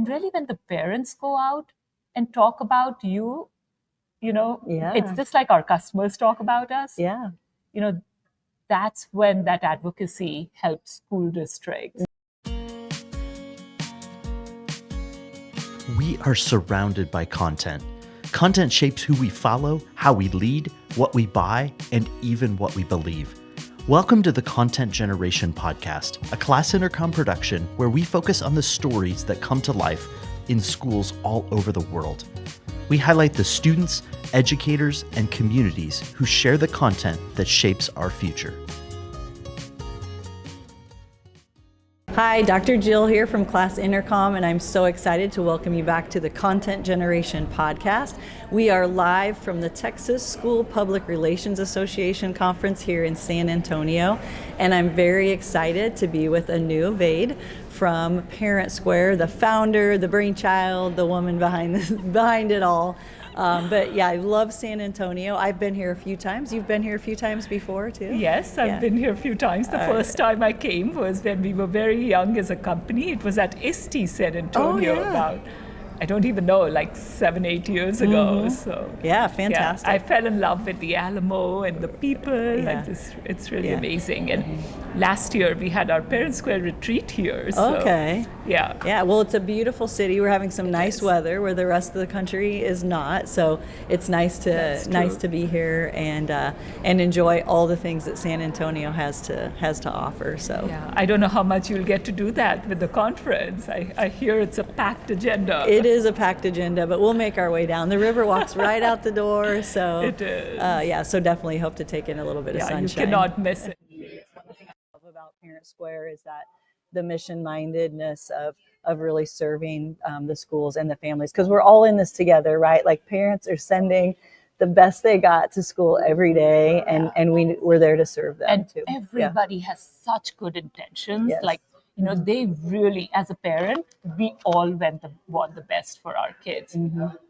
And really, when the parents go out and talk about you, it's just like our customers talk about us. Yeah. That's when that advocacy helps school districts. We are surrounded by content. Content shapes who we follow, how we lead, what we buy, and even what we believe. Welcome to the Content Generation Podcast, a Class Intercom production where we focus on the stories that come to life in schools all over the world. We highlight the students, educators, and communities who share the content that shapes our future. Hi, Dr. Jill here from Class Intercom, and I'm so excited to welcome you back to the Content Generation Podcast. We are live from the Texas School Public Relations Association Conference here in San Antonio, and I'm very excited to be with Anupama Vaid from ParentSquare, the founder, the brainchild, the woman behind it all. But yeah, I love San Antonio. I've been here a few times. You've been here a few times before too? Yes, I've been here a few times. The first time I came was when we were very young as a company. It was at ISTE San Antonio about, I don't even know, like 7-8 years ago. So yeah, fantastic. Yeah, I fell in love with the Alamo and the people. Yeah. It's really amazing. And last year we had our ParentSquare retreat here. So, okay. Yeah. Yeah, well, it's a beautiful city. We're having some nice weather where the rest of the country is not. So it's nice to be here and enjoy all the things that San Antonio has to offer. So yeah, I don't know how much you'll get to do that with the conference. I hear it's a packed agenda. It is a packed agenda, but we'll make our way down. The river walks right out the door. So it is. So definitely hope to take in a little bit of sunshine. You cannot miss it. One thing I love about ParentSquare is that the mission-mindedness of really serving the schools and the families, because we're all in this together, right? Like parents are sending the best they got to school every day, and we're there to serve them and too. Everybody has such good intentions. Yes. Like, they really, as a parent, we all want the best for our kids.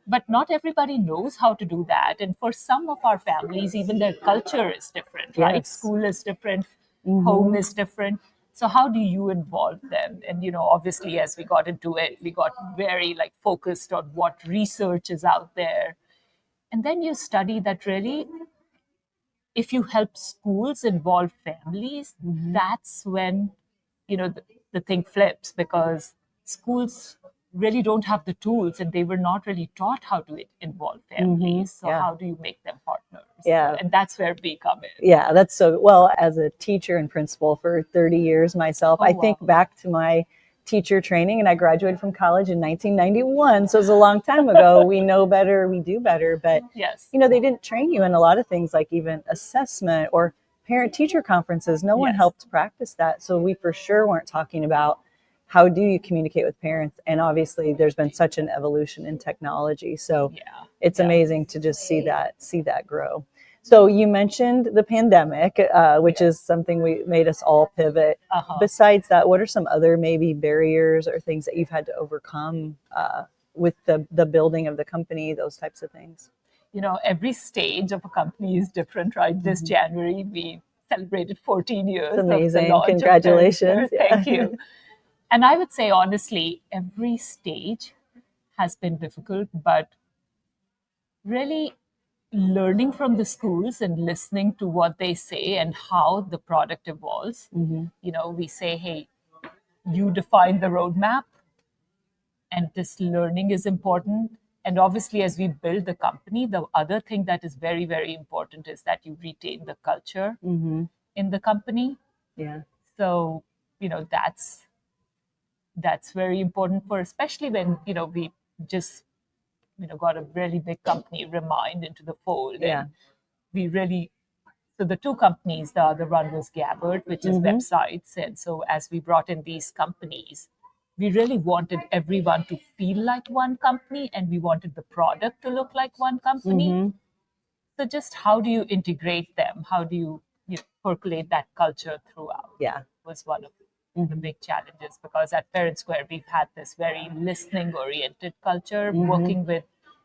But not everybody knows how to do that. And for some of our families, even their culture is different, right? Yes. School is different, home is different. So how do you involve them? And, obviously, as we got into it, we got very focused on what research is out there. And then you study that really, if you help schools involve families, that's when, the thing flips, because schools really don't have the tools and they were not really taught how to involve families. So how do you make them partners? Yeah. And that's where we come in. Yeah, that's so, well, as a teacher and principal for 30 years myself, I think back to my teacher training, and I graduated from college in 1991. So it was a long time ago. We know better, we do better. But, yes, they didn't train you in a lot of things, like even assessment or parent-teacher conferences. No one helped practice that. So we for sure weren't talking about how do you communicate with parents. And obviously there's been such an evolution in technology. So it's amazing to just see that grow. So you mentioned the pandemic, which is something we made us all pivot. Besides that, what are some other maybe barriers or things that you've had to overcome with the building of the company, those types of things? Every stage of a company is different, right? This January, we celebrated 14 years. It's amazing. Of the launch. Congratulations. Thank you. And I would say, honestly, every stage has been difficult, but really learning from the schools and listening to what they say and how the product evolves. We say, hey, you define the roadmap, and this learning is important. And obviously, as we build the company, the other thing that is very, very important is that you retain the culture in the company. Yeah. So, that's very important for, especially when, we just, got a really big company, Remind, into the fold. Yeah. And we really, so the two companies, the other one was Gabbard, which is websites. And so as we brought in these companies, we really wanted everyone to feel like one company, and we wanted the product to look like one company. So just how do you integrate them? How do you, percolate that culture throughout? Yeah. Was one of the big challenges, because at ParentSquare, we've had this very listening-oriented culture, working with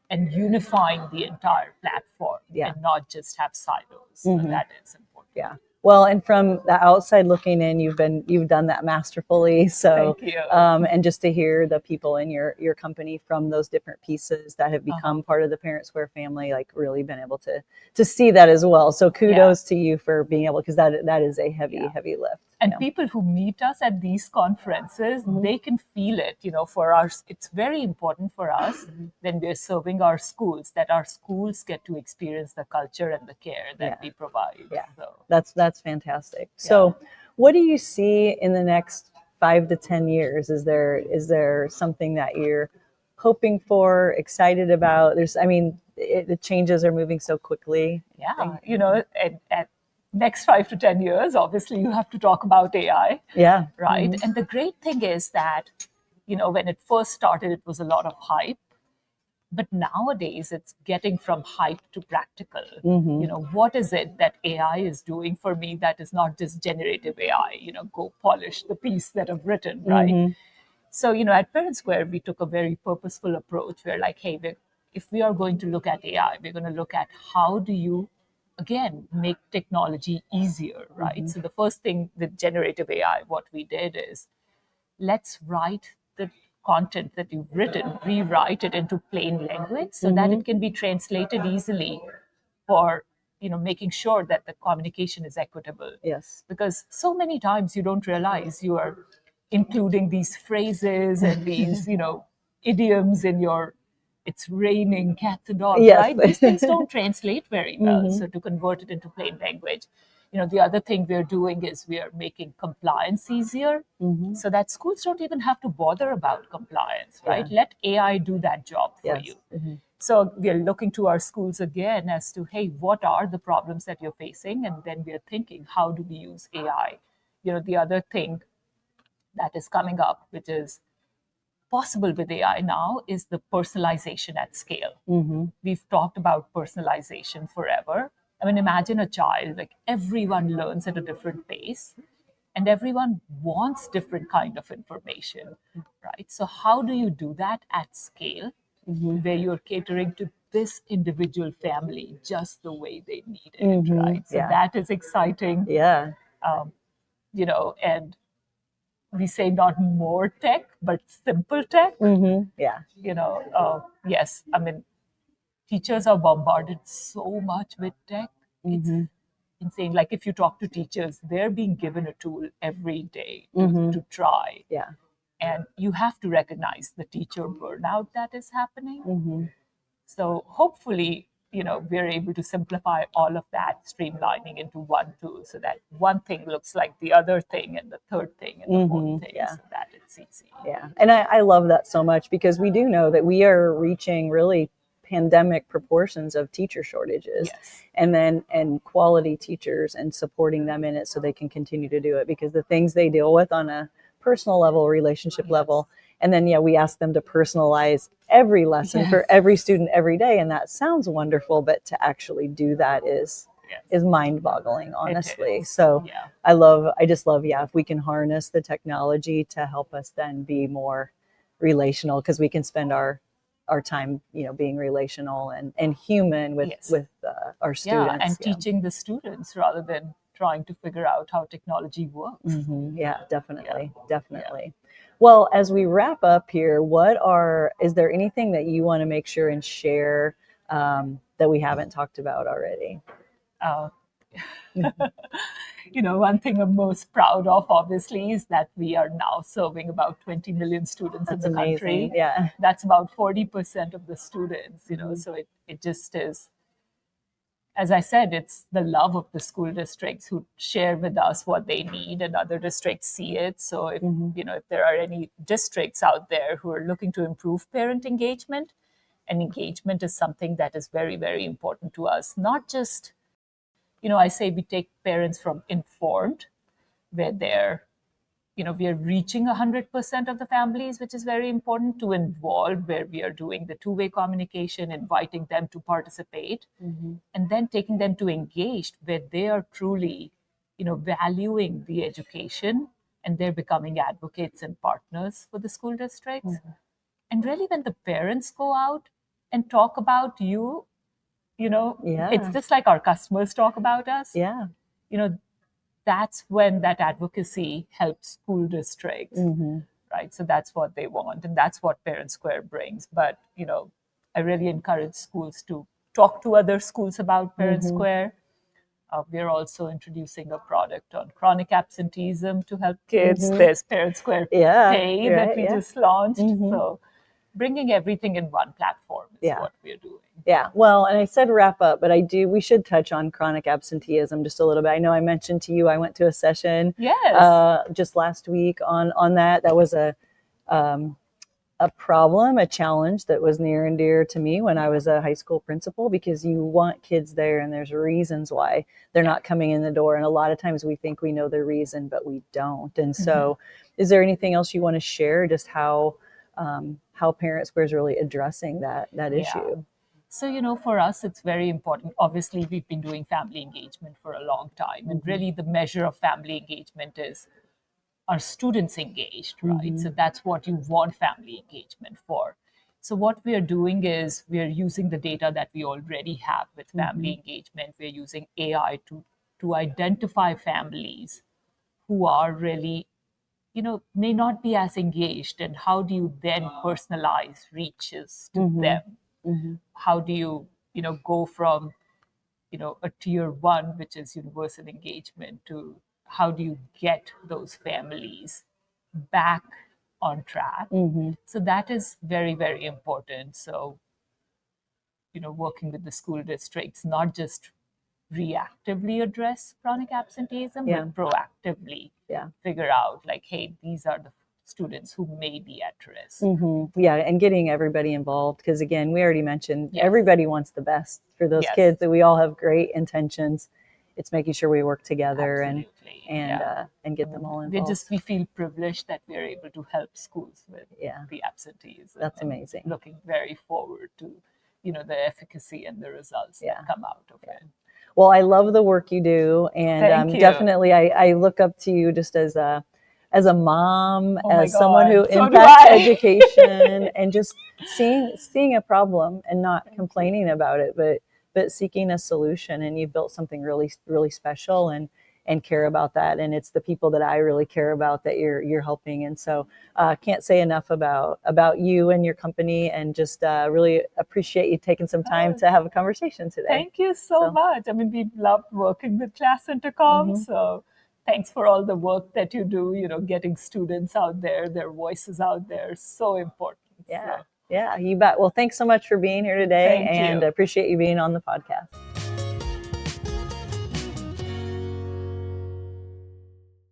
and unifying the entire platform and not just have silos. So that is important. Yeah. Well, and from the outside looking in, you've done that masterfully. So, Thank you. And just to hear the people in your company from those different pieces that have become part of the ParentSquare family, like really been able to see that as well. So kudos to you for being able, because that is a heavy lift. And people who meet us at these conferences, they can feel it. For us, it's very important for us when we're serving our schools that our schools get to experience the culture and the care that we provide. Yeah, so that's fantastic. So, what do you see in the next 5 to 10 years? Is there something that you're hoping for, excited about? The changes are moving so quickly. Yeah, at next 5 to 10 years, obviously you have to talk about AI. Yeah. Right. And the great thing is that, when it first started, it was a lot of hype. But nowadays, it's getting from hype to practical. What is it that AI is doing for me that is not just generative AI? Go polish the piece that I've written, right? So, at ParentSquare, we took a very purposeful approach. We're like, hey, if we are going to look at AI, we're going to look at how do you, again, make technology easier, right? So the first thing with generative AI, what we did is let's write the content that you've written, rewrite it into plain language so that it can be translated easily for making sure that the communication is equitable. Yes. Because so many times you don't realize you are including these phrases and these idioms in your "it's raining cats and dogs," right? These things don't translate very well. So to convert it into plain language, the other thing we're doing is we are making compliance easier so that schools don't even have to bother about compliance, right? Let AI do that job for you. So we are looking to our schools again as to, hey, what are the problems that you're facing? And then we are thinking, how do we use AI? The other thing that is coming up, which is possible with AI now, is the personalization at scale. We've talked about personalization forever. I mean, imagine a child, like everyone learns at a different pace and everyone wants different kind of information, right? So how do you do that at scale where you're catering to this individual family just the way they need it, right? So that is exciting. Yeah. And we say not more tech, but simple tech. Yeah. Yes, I mean, teachers are bombarded so much with tech. It's insane. Like if you talk to teachers, they're being given a tool every day to try. Yeah. And you have to recognize the teacher burnout that is happening. So hopefully, we're able to simplify all of that, streamlining into one tool so that one thing looks like the other thing and the third thing and the fourth thing so that it's easy. Yeah. And I love that so much because we do know that we are reaching really pandemic proportions of teacher shortages and quality teachers and supporting them in it so they can continue to do it, because the things they deal with on a personal level, relationship level, and then we ask them to personalize every lesson for every student every day, and that sounds wonderful, but to actually do that is mind-boggling, honestly. So I just love if we can harness the technology to help us then be more relational, because we can spend our time, being relational and human with our students. And teaching the students rather than trying to figure out how technology works. Yeah, definitely. Well, as we wrap up here, is there anything that you want to make sure and share that we haven't talked about already? One thing I'm most proud of, obviously, is that we are now serving about 20 million students in the country. Yeah. That's about 40% of the students, so it just is. As I said, it's the love of the school districts who share with us what they need, and other districts see it. So if if there are any districts out there who are looking to improve parent engagement, and engagement is something that is very, very important to us. Not just, I say we take parents from informed, where they're we are reaching 100% of the families, which is very important, to involved, where we are doing the two-way communication, inviting them to participate, and then taking them to engaged, where they are truly, valuing the education and they're becoming advocates and partners for the school districts. And really, when the parents go out and talk about you, it's just like our customers talk about us. Yeah. that's when that advocacy helps school districts, right? So that's what they want, and that's what ParentSquare brings. But I really encourage schools to talk to other schools about ParentSquare. We're also introducing a product on chronic absenteeism to help kids. There's ParentSquare Pay that we just launched. So bringing everything in one platform is what we're doing. Yeah. Well, and I said wrap up, but we should touch on chronic absenteeism just a little bit. I know I mentioned to you, I went to a session just last week on that. That was a problem, a challenge that was near and dear to me when I was a high school principal, because you want kids there and there's reasons why they're not coming in the door. And a lot of times we think we know the reason, but we don't. And so is there anything else you want to share, just how ParentSquare is really addressing that issue? So, for us, it's very important. Obviously, we've been doing family engagement for a long time. And really the measure of family engagement is, are students engaged, right? So that's what you want family engagement for. So what we are doing is we are using the data that we already have with family engagement. We're using AI to identify families who are really, may not be as engaged. And how do you then personalize reaches to them? How do you, go from, a tier 1, which is universal engagement, to how do you get those families back on track? So that is very, very important. So, working with the school districts, not just reactively address chronic absenteeism, but proactively figure out, like, hey, these are the students who may be at risk. Yeah, and getting everybody involved, because again, we already mentioned everybody wants the best for those kids, that we all have great intentions. It's making sure we work together and get them all involved. We feel privileged that we are able to help schools with the absenteeism. That's amazing. Looking very forward to the efficacy and the results that come out of it. Well, I love the work you do, and definitely I look up to you just as a mom, as someone who impacts education, and just seeing a problem and not complaining about it, but seeking a solution. And you've built something really, really special, and care about that. And it's the people that I really care about that you're helping. And so can't say enough about you and your company, and just really appreciate you taking some time to have a conversation today. Thank you so much. I mean, we've loved working with Class Intercom. So thanks for all the work that you do, getting students out there, their voices out there. So important. Yeah, you bet. Well, thanks so much for being here today, and appreciate you being on the podcast.